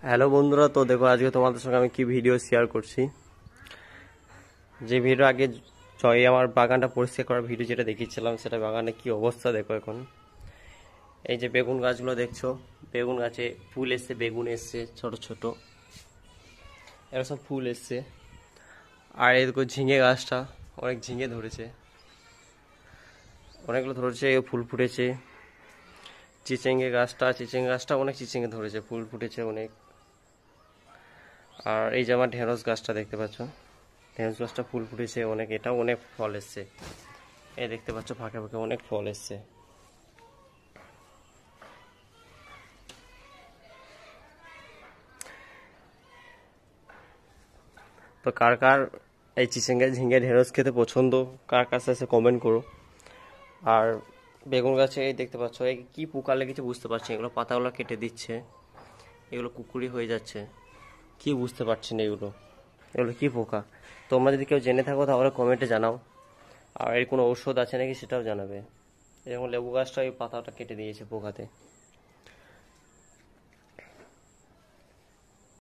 Hello বন্ধুরা, তো দেখো আজকে তোমাদের সঙ্গে আমি কি ভিডিও শেয়ার করছি। যে ভিডিও আগে জয় আমার বাগানটা পরিষ্কার করার ভিডিও যেটা দেখিয়েছিলাম, সেটা বাগানে কি অবস্থা দেখো এখন। এই যে বেগুন গাছগুলো দেখছো, বেগুন গাছে ফুল এসছে, বেগুন এসছে ছোট ছোট, এরা সব ফুল এসছে। আর এই দেখো ঝিঙে গাছটা, অনেক ঝিঙে ধরেছে, অনেকগুলো ধরেছে, ফুল ফুটেছে। চিচিঙ্গে গাছটা অনেক চিচিঙ্গে ধরেছে, ফুল ফুটেছে অনেক। আর এই যে আমার ঢেঁড়স গাছটা দেখতে পাচ্ছ, ঢেঁড়স গাছটা ফুল ফুটেছে অনেক, এটাও অনেক ফল এসছে। এই দেখতে পাচ্ছ ফাঁকে ফাঁকে অনেক ফল এসছে। তো কার কার এই চিচিঙ্গা ঝিঙ্গে ঢেঁড়স খেতে পছন্দ, কার কাছে এসে কমেন্ট করো। আর বেগুন গাছে এই দেখতে পাচ্ছ, এই কি পোকা লেগেছে বুঝতে পারছি, এগুলো পাতাগুলো কেটে দিচ্ছে, এগুলো কুকুরি হয়ে যাচ্ছে, কি বুঝতে পারছি না এগুলো, এগুলো কি পোকা। তোমরা যদি কেউ জেনে থাকো তাহলে কমেন্টে জানাও। আর এর কোনো ঔষধ আছে নাকি সেটাও জানাবে। যেমন লেবু গাছটা ওই পাতাটা কেটে দিয়েছে পোকাতে।